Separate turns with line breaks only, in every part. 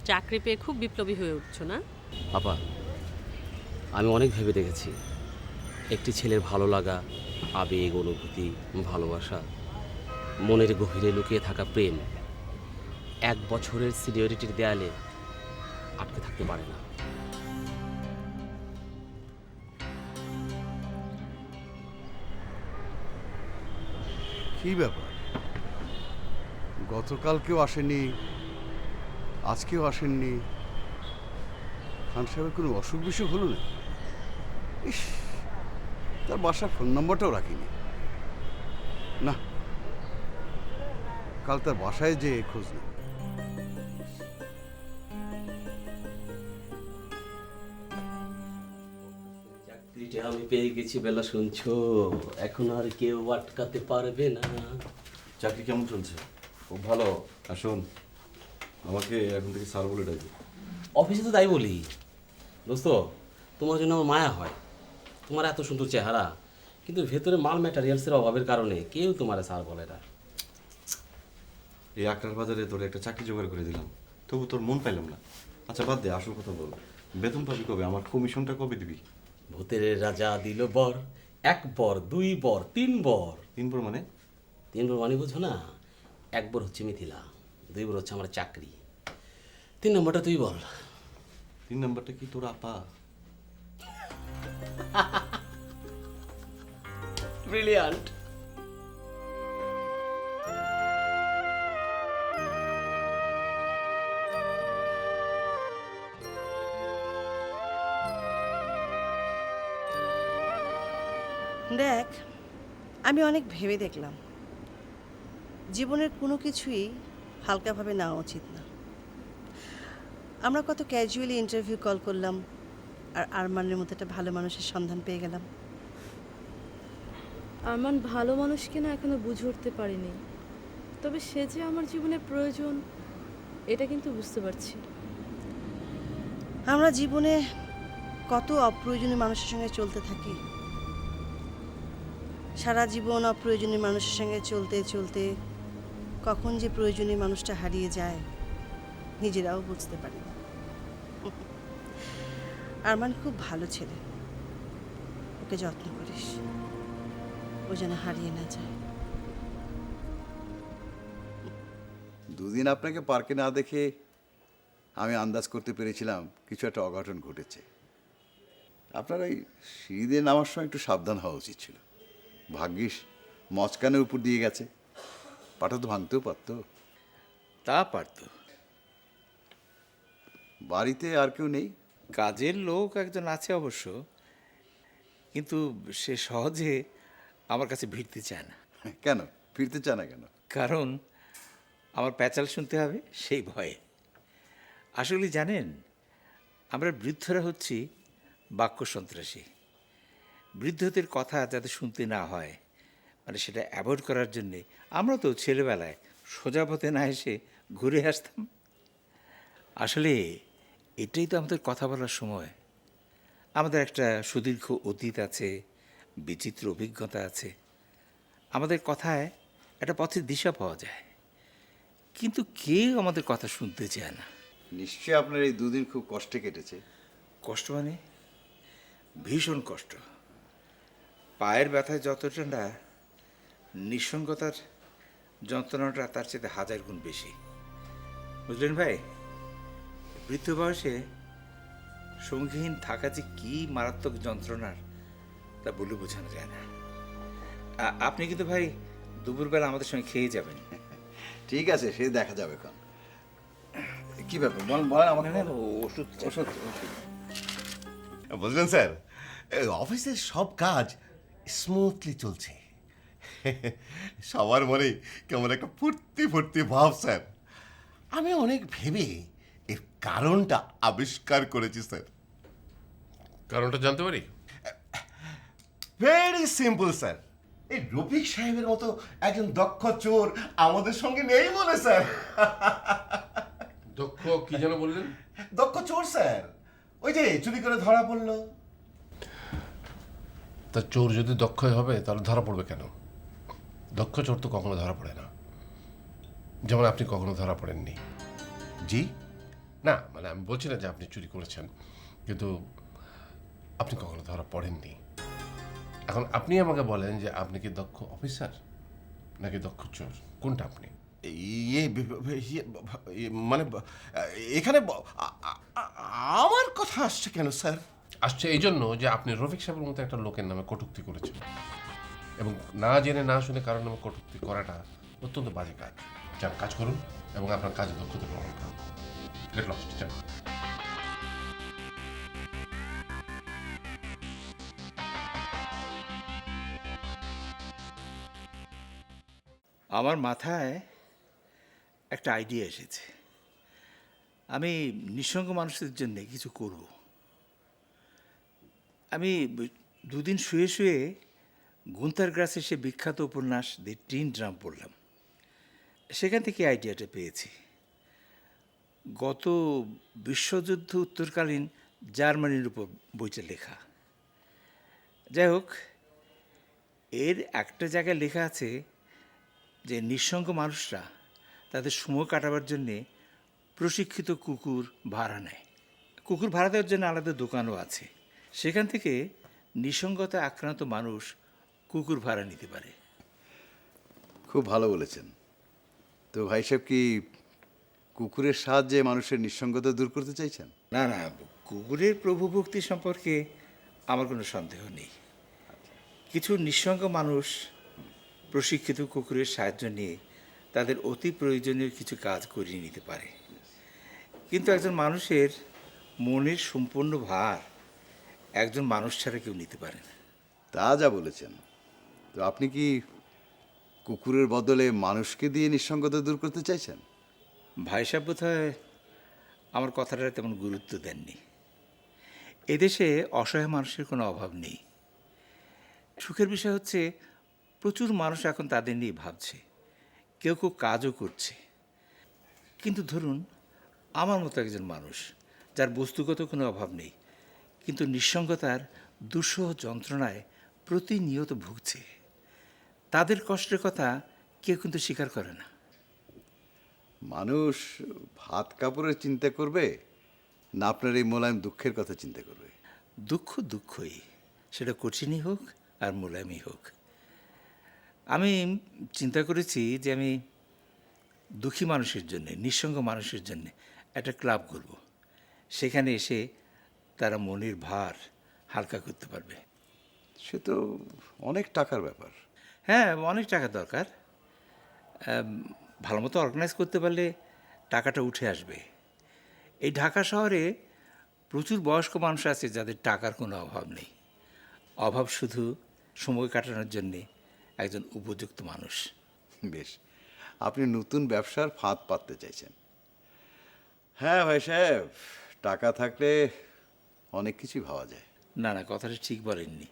চাকরি পেয়ে খুব বিপ্লবী হয়ে উঠছো না?
আপা, আমি অনেক ভেবে দেখেছি একটি ছেলের ভালো লাগা, আবেগ, অনুভূতি, ভালোবাসা, মনের গভীরে লুকিয়ে থাকা প্রেম 1 বছরের সিনিয়রিটির দেয়ালে আটকে থাকতে পারে না।
কি ব্যাপার, গতকালকেও আসেনি, আজকেও আসেননি? খান সাহেবের কোনো অসুখ বিসুখ হলো না? ইস, তার বাসার ফোন নম্বরটাও রাখিনি। না, কাল তার বাসায় যে খোঁজ নেই।
চাকরিটা আমি পেয়ে গেছি বেলা, শুনছো? এখন আর কেউ আটকাতে পারবে না।
চাকরি কেমন চলছে?
খুব ভালো। আসুন, আমাকে এখন থেকে স্যার বলে ডাকবে।
অফিসে তো তাই বলি। দোস্ত, তোমার জন্য আমার মায়া হয়। তোমার এত সুন্দর চেহারা, কিন্তু ভেতরে মাল ম্যাটেরিয়ালসের অভাবের কারণে কেউ তোমার স্যার বলে না।
এই আক্রার বাজারে তোর একটা চাকরি জোগাড় করে দিলাম, তবু তোর মন পাইলাম না। আচ্ছা বাদ দে, আসল কথা বল, বেতন পাবি কবে? আমার কমিশনটা কবে দিবি?
ভূতের রাজা দিল বর, 1 বর, 2 বর, 3 বর।
3 পর মানে?
3 বর মানে বুঝো না? 1 বর হচ্ছে মিথিলা, 2 বর হচ্ছে আমার চাকরি, 3 নম্বরটা তুই বল।
3 নাম্বারটা কি তোর আপা?
ব্রিলিয়ান্ট।
দেখ, আমি অনেক ভেবে দেখলাম, জীবনের কোনো কিছুই হালকাভাবে নেওয়া উচিত না। আমরা কত ক্যাজুয়ালি ইন্টারভিউ কল করলাম, আর আরমানের মতো একটা ভালো মানুষের সন্ধান পেয়ে গেলাম।
আরমান ভালো মানুষ কিনা এখনো বুঝে উঠতে পারিনি, তবে সে যে আমার জীবনে প্রয়োজন এটা কিন্তু বুঝতে পারছি।
আমরা জীবনে কত অপ্রয়োজনীয় মানুষের সঙ্গে চলতে থাকি। সারা জীবন অপ্রয়োজনীয় মানুষের সঙ্গে চলতে চলতে কখন যে প্রয়োজনীয় মানুষটা হারিয়ে যায় নিজেরাও বুঝতে পারি না। আরমান খুব ভালো ছেলে, ওকে যত্ন করিস, ও যেন হারিয়ে না যায়।
দুদিন আপনাকে পার্কে না দেখে আমি আন্দাজ করতে পেরেছিলাম কিছু একটা অঘটন ঘটেছে। আপনার ওই সিঁড়ি দিয়ে নামার সময় একটু সাবধান হওয়া উচিত ছিল। ভাগ্যিস মচকানের উপর দিয়ে গেছে, পাটা তো ভাঙতেও পারতো।
তা পারত।
বাড়িতে আর কেউ নেই?
কাজের লোক একজন আছে অবশ্য, কিন্তু সে সহজে আমার কাছে ভিড়তে চায় না।
কেন ফিরতে চায় না কেন?
কারণ আমার প্যাচাল শুনতে হবে সেই ভয়ে। আসলে জানেন, আমরা বৃদ্ধরা হচ্ছি বাক্য সন্ত্রাসী। বৃদ্ধদের কথা যাতে শুনতে না হয়, মানে সেটা অ্যাভয়েড করার জন্যে আমরা তো ছেলেবেলায় সোজা পথে না এসে ঘুরে আসতাম। আসলে এটাই তো আমাদের কথা বলার সময়। আমাদের একটা সুদীর্ঘ অতীত আছে, বিচিত্র অভিজ্ঞতা আছে, আমাদের কথায় একটা পথের দিশা পাওয়া যায়, কিন্তু কেউ আমাদের কথা শুনতে চায় না।
নিশ্চয়ই আপনার এই দুদিন খুব কষ্টে কেটেছে।
কষ্ট মানে ভীষণ কষ্ট। পায়ের ব্যথায় যতটা না, নিঃসঙ্গতার যন্ত্রণাটা তার চেয়ে 1000 গুণ বেশি। বুঝলেন ভাই, বৃদ্ধ বয়সে সঙ্গীহীন থাকা যে কি মারাত্মক যন্ত্রণার তা বলে বোঝানো যায় না। আপনি কিন্তু ভাই দুপুরবেলা আমাদের সঙ্গে খেয়ে যাবেন।
ঠিক আছে, সে দেখা যাবে এখন। কি ব্যাপার বলেন আমাকে।
ওষুধ
ওষুধ
বুঝলেন স্যার, অফিসের সব কাজ স্মুথলি চলছে। সবার মনে কেমন একটা ফুর্তি ফুর্তি ভাব স্যার। আমি অনেক ভেবে এর কারণটা আবিষ্কার করেছি স্যার।
কারণটা জানতে পারি?
Very simple sir. এই রফিক সাহেবের মতো একজন দক্ষ চোর আমাদের সঙ্গে নেই বলে স্যার।
দক্ষ কি যেন বললেন?
দক্ষ চোর স্যার, ওই যে চুরি করে ধরা পড়লো।
তা চোর যদি দক্ষই হবে তাহলে ধরা পড়বে কেন? দক্ষ চোর তো কখনো ধরা পড়ে না, যেমন আপনি কখনো ধরা পড়েননি।
জি?
না মানে আমি বলছি না যে আপনি চুরি করেছেন, কিন্তু আপনি কখনো ধরা পড়েননি। এখন আপনি আমাকে বলেন যে আপনি কি দক্ষ অফিসার নাকি দক্ষ চোর, কোনটা আপনি?
ইয়ে মানে এখানে আমার কথা আসছে কেন স্যার?
আসছে এই জন্য যে আপনি রফিক সাহেবের মতো একটা লোকের নামে কটূক্তি করেছেন, এবং না জেনে না শুনে কারোর নামে কটূক্তি করাটা অত্যন্ত বাজে কাজ। যান কাজ করুন এবং আপনার কাজে দক্ষতা প্রমাণ করুন। গেট লস্ট, যান।
আমার মাথায় একটা আইডিয়া এসেছে। আমি নিঃসঙ্গ মানুষদের জন্য কিছু করব। আমি দুদিন শুয়ে শুয়ে গুন্থার গ্রাসের সে বিখ্যাত উপন্যাস দি টিন ড্রাম পড়লাম। সেখান থেকে আইডিয়াটা পেয়েছি। গত বিশ্বযুদ্ধ উত্তরকালীন জার্মানির উপর বইটা লেখা। যাই হোক, এর একটা জায়গায় লেখা আছে যে নিঃসঙ্গ মানুষরা তাদের সময় কাটাবার জন্যে প্রশিক্ষিত কুকুর ভাড়া নেয়। কুকুর ভাড়া দেওয়ার জন্য আলাদা দোকানও আছে। সেখান থেকে নিঃসঙ্গতা আক্রান্ত মানুষ কুকুর ভাড়া নিতে পারে।
খুব ভালো বলেছেন। তো ভাই সাহেব কি কুকুরের সাহায্যে মানুষের নিঃসঙ্গতা দূর করতে চাইছেন?
না না, কুকুরের প্রভুভক্তি সম্পর্কে আমার কোনো সন্দেহ নেই। কিছু নিঃসঙ্গ মানুষ প্রশিক্ষিত কুকুরের সাহায্য নিয়ে তাদের অতি প্রয়োজনীয় কিছু কাজ করিয়ে নিতে পারে। কিন্তু একজন মানুষের মনের সম্পূর্ণ ভার একজন মানুষ ছাড়া কেউ নিতে পারে না।
তা যা বলেছেন। তো আপনি কি কুকুরের বদলে মানুষকে দিয়ে নিঃসঙ্গতা দূর করতে চাইছেন?
ভাই সাহেব বোধহয় আমার কথাটা তেমন গুরুত্ব দেননি। এদেশে অসহায় মানুষের কোনো অভাব নেই। সুখের বিষয় হচ্ছে প্রচুর মানুষ এখন তাদের নিয়ে ভাবছে, কেউ কেউ কাজও করছে। কিন্তু ধরুন আমার মতো একজন মানুষ যার বস্তুগত কোনো অভাব নেই, কিন্তু নিঃসঙ্গতার দুঃসহ যন্ত্রণায় প্রতিনিয়ত ভুগছে, তাদের কষ্টের কথা কেউ কিন্তু স্বীকার করে না।
মানুষ ভাত কাপড়ের চিন্তা করবে না আপনার এই মোলায়েম দুঃখের কথা চিন্তা করবে?
দুঃখ দুঃখই, সেটা কঠিনই হোক আর মোলায়েমই হোক। আমি চিন্তা করেছি যে আমি দুঃখী মানুষের জন্যে, নিঃসঙ্গ মানুষের জন্যে একটা ক্লাব করব। সেখানে এসে তারা মনের ভার হালকা করতে পারবে।
সে তো অনেক টাকার ব্যাপার।
হ্যাঁ, অনেক টাকা দরকার। ভালো মতো অর্গানাইজ করতে পারলে টাকাটা উঠে আসবে। এই ঢাকা শহরে প্রচুর বয়স্ক মানুষ আছে যাদের টাকার কোনো অভাব নেই। অভাব শুধু সময় কাটানোর জন্যে একজন উপযুক্ত মানুষ।
বেশ, আপনি নতুন ব্যবসার ফাঁদ পাততে চাইছেন। হ্যাঁ ভাই সাহেব, টাকা থাকলে অনেক কিছুই ভাবা যায়।
না না, কথাটা ঠিক বলেননি।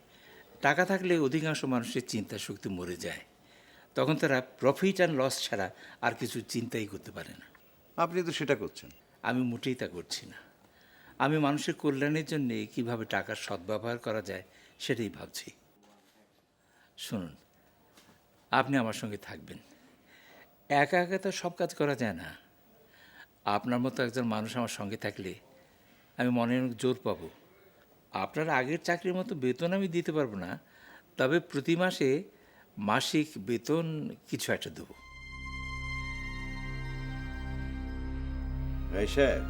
টাকা থাকলে অধিকাংশ মানুষের চিন্তা শক্তি মরে যায়। তখন তারা প্রফিট অ্যান্ড লস ছাড়া আর কিছু চিন্তাই করতে পারে না।
আপনি তো সেটা করছেন।
আমি মোটেই তা করছি না। আমি মানুষের কল্যাণের জন্যে কীভাবে টাকার সদ্ব্যবহার করা যায় সেটাই ভাবছি। শুনুন, আপনি আমার সঙ্গে থাকবেন। একা একা তো সব কাজ করা যায় না। আপনার মতো একজন মানুষ আমার সঙ্গে থাকলে আমি মনে অনেক জোর পাবো। আপনার আগের চাকরির মতো বেতন আমি দিতে পারবো না, তবে প্রতি মাসে মাসিক বেতন কিছু একটা দেবো।
ভাই সাহেব,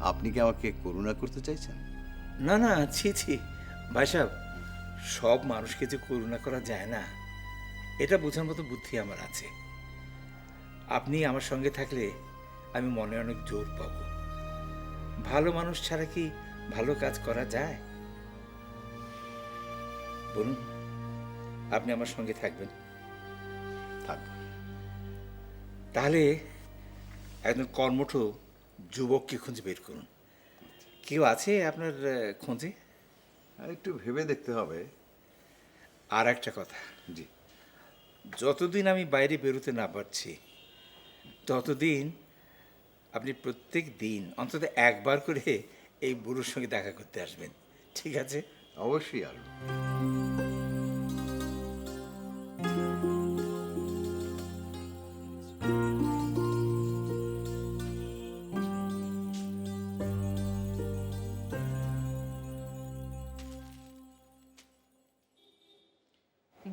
আপনি কি আমাকে করুণা করতে চাইছেন?
না না, ছি ছি ভাই সাহেব, সব মানুষকে যে করুণা করা যায় না, এটা বোঝার মতো বুদ্ধি আমার আছে। আপনি আমার সঙ্গে থাকলে আমি মনে অনেক জোর পাব। ভালো মানুষ ছাড়া কি ভালো কাজ করা যায়? বলুন, আপনি আমার সঙ্গে থাকবেন?
থাকবো।
তাহলে একজন কর্মঠ যুবককে খুঁজে বের করুন। কেউ আছে আপনার খোঁজে?
আর একটু ভেবে দেখতে হবে।
আর একটা কথা,
জি।
যতদিন আমি বাইরে বেরোতে না পারছি, ততদিন আপনি প্রত্যেক দিন অন্তত একবার করে এই বুড়োর সঙ্গে দেখা করতে আসবেন, ঠিক আছে?
অবশ্যই আসবো।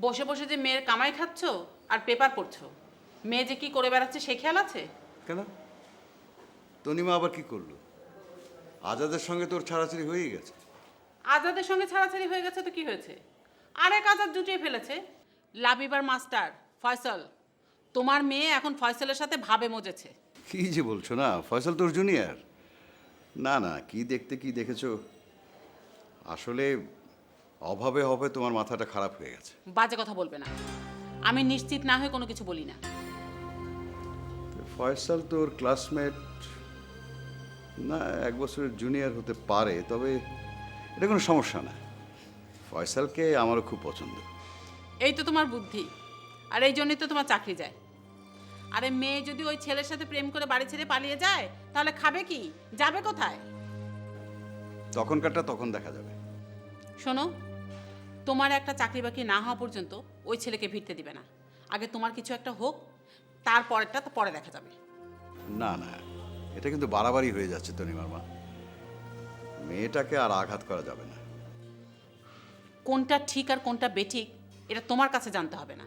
বসে বসে যে মেয়ের কামাই খাচ্ছ আর পেপার পড়ছো, মেয়ে যে কি করে বেড়াচ্ছে সে খেয়াল আছে?
কেন, তনিমা আবার কি করলো? আজাদের সঙ্গে তোর ছাড়াছাড়ি হয়েই গেছে।
আজাদের সঙ্গে ছাড়াছাড়ি হয়ে গেছে তো কি হয়েছে? আরেক আজাদ জুটিয়ে ফেলেছে। লাবিবার মাস্টার ফয়সল, তোমার মেয়ে এখন ফয়সলের সাথে ভাবে মজেছে।
কি যে বলছো না, ফয়সাল তোর জুনিয়র। না না, কি দেখতে কি দেখেছো, আসলে অভাবে হবে তোমার মাথাটা খারাপ হয়ে গেছে।
বাজে কথা বলবে না, আমি নিশ্চিত না হয়ে কোনো কিছু বলি না।
ফয়সাল তোর ক্লাসমেট না, 1 বছরের জুনিয়র হতে পারে, তবে এটা কোনো সমস্যা না। ফয়সালকে আমারও খুব পছন্দ।
এই তো তোমার বুদ্ধি, আর এই জন্যই তো তোমার চাকরি যায়। আরে মেয়ে যদি ওই ছেলের সাথে প্রেম করে বাড়ি ছেড়ে পালিয়ে যায় তাহলে খাবে কি, যাবে কোথায়?
তখনকারটা তখন দেখা যাবে।
শোনো, তোমার একটা চাকরি বাকরি না হওয়া পর্যন্ত ওই ছেলেকে ভিড়তে দিবে না। আগে তোমার কিছু একটা হোক, তারপরেরটা তো পরে দেখা যাবে।
না না, এটা কিন্তু বাড়াবাড়ি হয়ে যাচ্ছে তনিমার মা। মেয়েটাকে আর আঘাত করা যাবে না।
কোনটা ঠিক আর কোনটা বেঠিক এটা তোমার কাছে জানতে হবে না।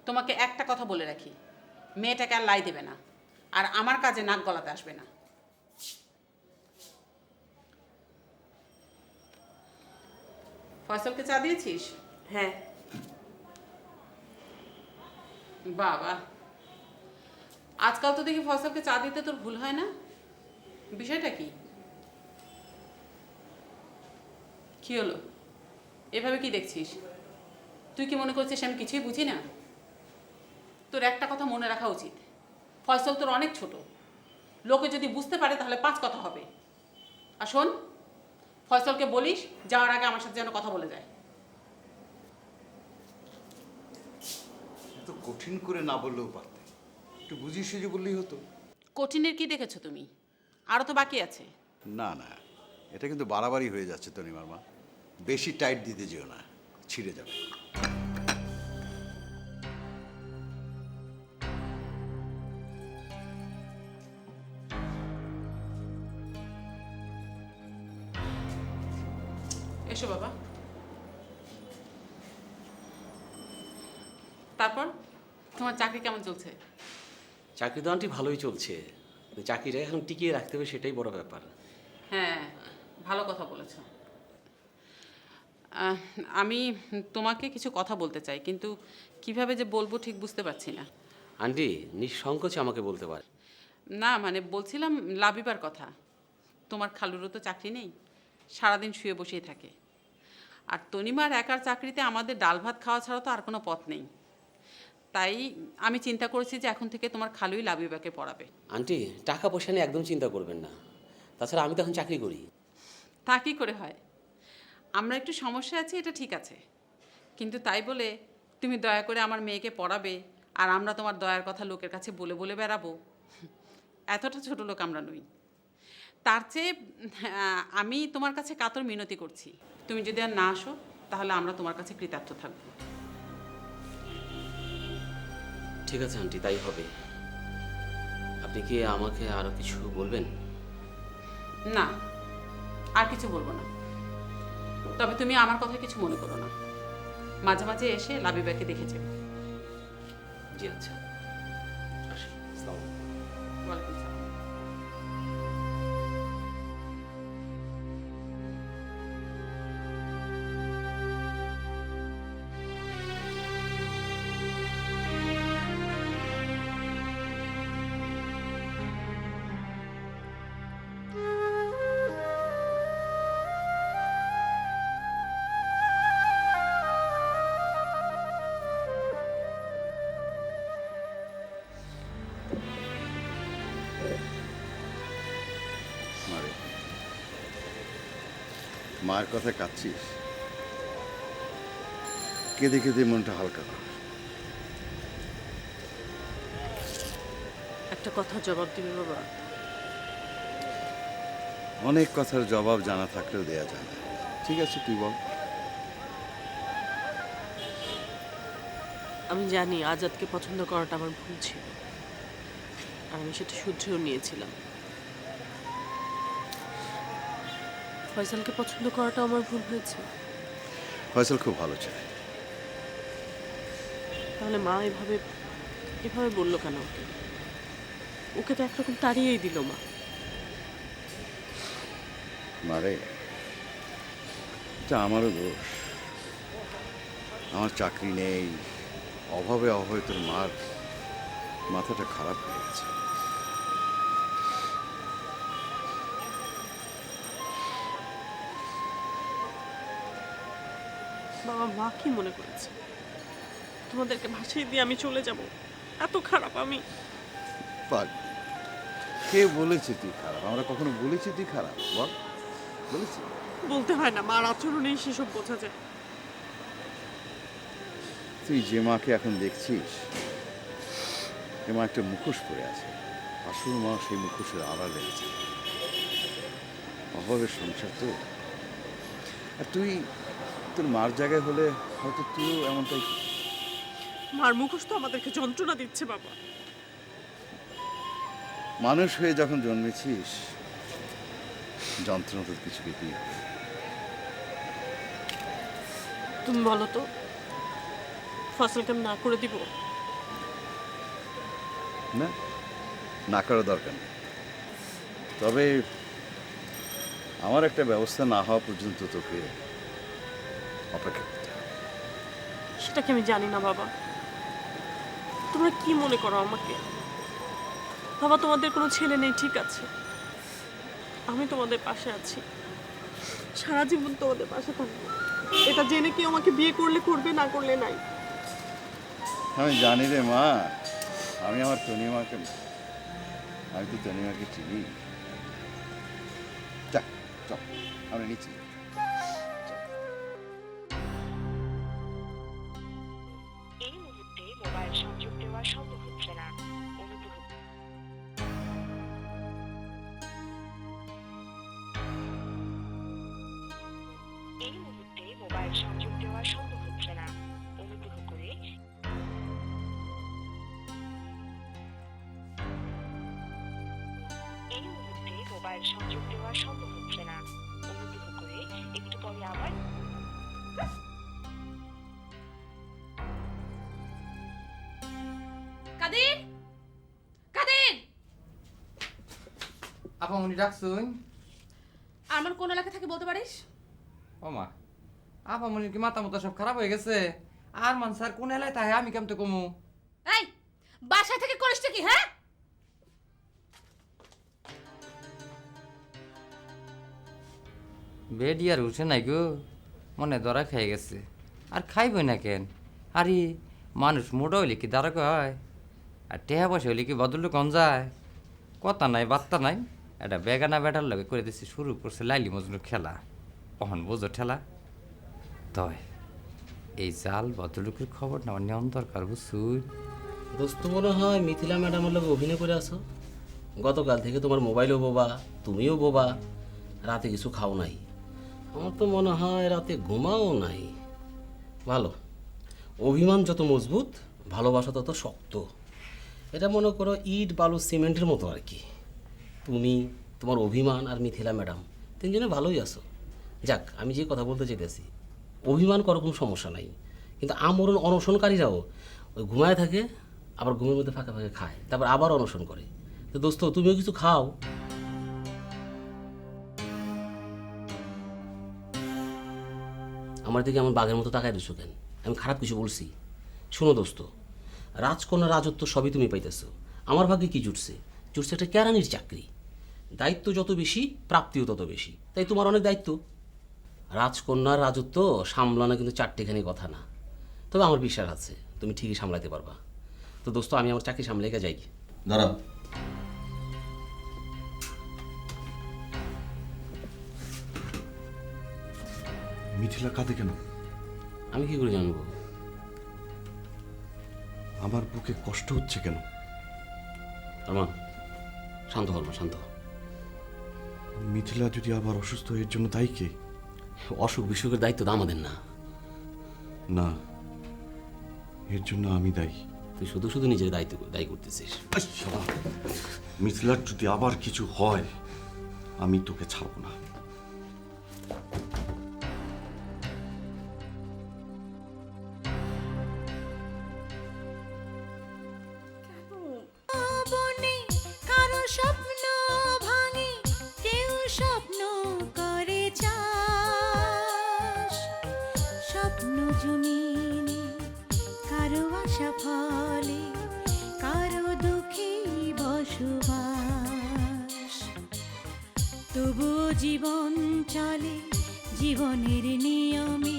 তোমাকে একটা কথা বলে রাখি, মেয়েটাকে আর লাই দেবে না, আর আমার কাজে নাক গলাতে আসবে না। ফয়সলকে চা দিয়েছিস?
হ্যাঁ।
বাবা, আজকাল তো দেখি ফয়সলকে চা দিতে তোর ভুল হয় না, বিষয়টা কি? কি হলো, এভাবে কি দেখছিস? তুই কি মনে করছিস আমি কিছুই বুঝি না? তোর একটা কথা মনে রাখা উচিত, ফয়সল তোর অনেক ছোট। লোকে যদি বুঝতে পারে তাহলে 5 কথা হবে। আর শোন, ফয়সলকে বলিস যাওয়ার আগে আমার সাথে যেন কথা বলে যায়।
এত কঠিন করে না বললেও পারতে, একটু বুঝিয়ে সুঝে বললেই হতো।
কঠিনের কি দেখেছো তুমি? আরও তো বাকি আছে।
না না, এটা কিন্তু বাড়াবাড়ি হয়ে যাচ্ছে তনিমার মা। বেশি টাইট দিতে যেও না, ছিঁড়ে যাবে।
এসো বাবা। তারপর তোমার চাকরি কেমন চলছে?
চাকরি তো আন্টি ভালোই চলছে, চাকরিটা এখন টিকিয়ে রাখতে হবে, সেটাই বড় ব্যাপার।
হ্যাঁ, ভালো কথা বলেছ। আমি তোমাকে কিছু কথা বলতে চাই, কিন্তু কিভাবে যে বলবো ঠিক বুঝতে পারছি না।
আন্টি নিঃসংকোচে আমাকে বলতে পারে।
না মানে বলছিলাম লাবিবার কথা। তোমার খালুরও তো চাকরি নেই, সারাদিন শুয়ে বসেই থাকে। আর তনিমার একার চাকরিতে আমাদের ডাল ভাত খাওয়া ছাড়া তো আর কোনো পথ নেই। তাই আমি চিন্তা করেছি যে এখন থেকে তোমার খালুই লাবিবাকে পড়াবে।
আন্টি টাকা পয়সা নিয়ে একদম চিন্তা করবেন না, তাছাড়া আমি তো এখন চাকরি করি।
তা কী করে হয়? আমরা একটু সমস্যা আছি এটা ঠিক আছে, কিন্তু তাই বলে তুমি দয়া করে আমার মেয়েকে পড়াবে আর আমরা তোমার দয়ার কথা লোকের কাছে বলে বলে বেড়াবো? এতটা ছোট লোক আমরা নই। তার চেয়ে আমি তোমার কাছে কাতর মিনতি করছি, তুমি যদি আর না আসো তাহলে আমরা তোমার কাছে কৃতার্থ থাকবো।
ঠিক আছে আন্টি, তাই হবে। আপনি কি আমাকে আরো কিছু বলবেন?
না, আর কিছু বলবো না। তবে তুমি আমার কথা কিছু মনে করো না, মাঝে মাঝে এসে লাবিবাকে দেখে যাবে।
জি আচ্ছা, আসি। আসসালামু আলাইকুম।
ওয়ালাইকুম আসসালাম।
মারে, মায়ের কথায় কাঁদছিস? কেঁদে কেঁদে মনটা হালকা কর।
একটা কথা জবাব দিবি বাবা?
অনেক কথার জবাব জানা থাকলেও দেয়া যায় না। ঠিক আছে, তুই বল।
আমি জানি আজাদকে পছন্দ করাটা আমার ভুল ছিল, আর আমি সেটা শুধরেও নিয়েছিলাম। ফয়সালকে পছন্দ করাটা আমার ভুল হয়েছে।
ফয়সাল খুব ভালো ছেলে।
তাহলে মা এভাবে এভাবে বললো কেন ওকে? ওকে তো একরকম তাড়িয়েই দিল মা।
মারে, এটা আমারও দোষ। আমার চাকরি নেই, অভাবে অভাবে তোর মার মাথাটা খারাপ হয়ে গেছে।
বাবা, মা কি মনে করেছে তোমাদেরকে ভাসিয়ে দিয়ে আমি চলে যাব? এত খারাপ আমি?
পাগল, কে বলেছে তুই খারাপ? আমরা কখনো বলেছি তুই খারাপ? বল, বলেছি?
বলতে হয় না, মার আচরণেই সেসব বোঝা যায়।
তুই যে মাকে এখন দেখছিস, এ মা একটা মুখোশ পরে আছে। আসল মা সেই মুখোশের আড়ালে আছে। অভাবের সংসার তো। আর তুই তোর মার জায়গায় হলে হয়তো তুইও এমনটাই করতিস।
মার মুখোশ তো আমাদেরকে যন্ত্রণা দিচ্ছে বাবা।
মানুষ হয়ে যখন জন্মেছিস, যন্ত্রণা তোর কিছু পেতেই হবে।
তুমি বলো তো, ফসলকে আমি না করে দিব?
না, না করার দরকার নেই। তবে আমার একটা ব্যবস্থা না হওয়া পর্যন্ত তোকে অপেক্ষা করতে হবে।
সেটা কি আমি জানি না বাবা? তোমরা কি মনে করো আমাকে? বাবা, তোমাদের কোনো ছেলে নেই, ঠিক আছে, আমি তোমাদের পাশে আছি, সারা জীবন তোমাদের পাশে থাকবো। এটা জেনে কি আমাকে বিয়ে করলে করবে, না করলে নাই।
আমি জানি রে মা, আমি আমার তনিমাকে, আমি তো তনিমাকে চিনি। যাক, চল আমরা নিচে যাই।
এই মুহূর্তে মোবাইল সংযোগ দেওয়া সম্ভব হচ্ছে না। অনুগ্রহ এই মুহূর্তে মোবাইল সংযোগ দেওয়া সম্ভব হচ্ছে না। অনুগ্রহ করে এই মুহূর্তে মোবাইল সংযোগ দেওয়া সম্ভব হচ্ছে না। অনুগ্রহ করে একটু পরে আবার
কাদের, কাদের,
আপা উনি ডাকছুন?
আমার কোন এলাকা থেকে বলতে পারিস?
ও মা, আপা মনির কি মাথা মতো সব খারাপ হয়ে গেছে? আর মান স্যার কোন এলাকায় তাই আমি কেমতে কমু?
এই বাসা থেকে করিসটা কি? হ্যাঁ,
বেডি আর উঠে নাই গো, মনে ধরা খেয়ে গেছে। আর খাইবই না কেন? আরে মানুষ মোটা হইলে কি দাঁড়া হয়? আর টেহা পয়সা হইলে কি বদল কম যায়? কথা নাই বার্তা নাই, এটা বেগানা বেটার লগে করে দিচ্ছে, শুরু করছে লাইলি মজনুর খেলা। অহন বোঝো ঠেলা। তয় এই জাল ভদ্রলোকের খবর না আমার নেওয়ার দরকার, বুঝছুই?
দোস্ত মনে হয় মিথিলা ম্যাডামের লোক অভিনয় করে আসো। গতকাল থেকে তোমার মোবাইলও বোবা, তুমিও বোবা, রাতে কিছু খাও নাই। আমার তো মনে হয় রাতে ঘুমাও নাই। ভালো, অভিমান যত মজবুত, ভালোবাসা তত শক্ত। এটা মনে করো ইট বালু সিমেন্টের মতো আর কি। তুমি, তোমার অভিমান আর মিথিলা ম্যাডাম তিনজনে ভালোই আছো। যাক, আমি যে কথা বলতে চাইতেছি, অভিমান করার কোনো সমস্যা নাই, কিন্তু আমরণ অনশনকারীরাও ওই ঘুমায় থাকে, আবার ঘুমের মধ্যে ফাঁকা ফাঁকা খায়, তারপর আবার অনশন করে। তো দোস্ত, তুমিও কিছু খাও। আমার দিকে আমার বাঘের মতো তাকায় দিচ্ছ কেন? আমি খারাপ কিছু বলছি? শোনো দোস্ত, রাজকন্যা রাজত্ব সবই তুমি পাইতেছো, আমার ভাগ্যে কি জুটছে? জুটছে একটা কেরানির চাকরি। দায়িত্ব যত বেশি, প্রাপ্তিও তত বেশি, তাই তোমার অনেক দায়িত্ব। রাজকন্যার রাজত্ব সামলানো কিন্তু চারটেখানি কথা না, তবে আমার বিশ্বাস আছে তুমি ঠিকই সামলাতে পারবা। তো দোস্ত, আমি আমার চাকরি সামলে যাই।
দাঁড়া, মিথিলা কাঁদে কেন?
আমি কি করে জানবো?
আমার বুকে কষ্ট হচ্ছে কেন?
আরমান, শান্ত হল, শান্ত।
মিথিলা যদি আবার অসুস্থ এর জন্য দায়ী কে?
অসুখ বিসুখের দায়িত্ব তো আমাদের না।
না, এর জন্য আমি দায়ী।
তুই শুধু শুধু নিজের দায়ী করতেছিস।
মিথিলার যদি আবার কিছু হয় আমি তোকে ছাড়বো না।
কারো স্বপ্ন ভাঙে, কেউ স্বপ্ন করে চাষ, স্বপ্ন জমিনে কারো আশা ফলে, কারো দুঃখে বসবাস। তবু জীবন চলে জীবনের নিয়মে,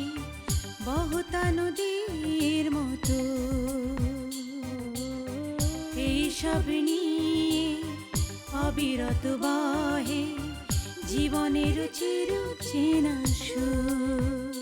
বহতা নদীর মতো। এইসব নিয়ে অবিরত বহে জীবনের চির চেনা সুর।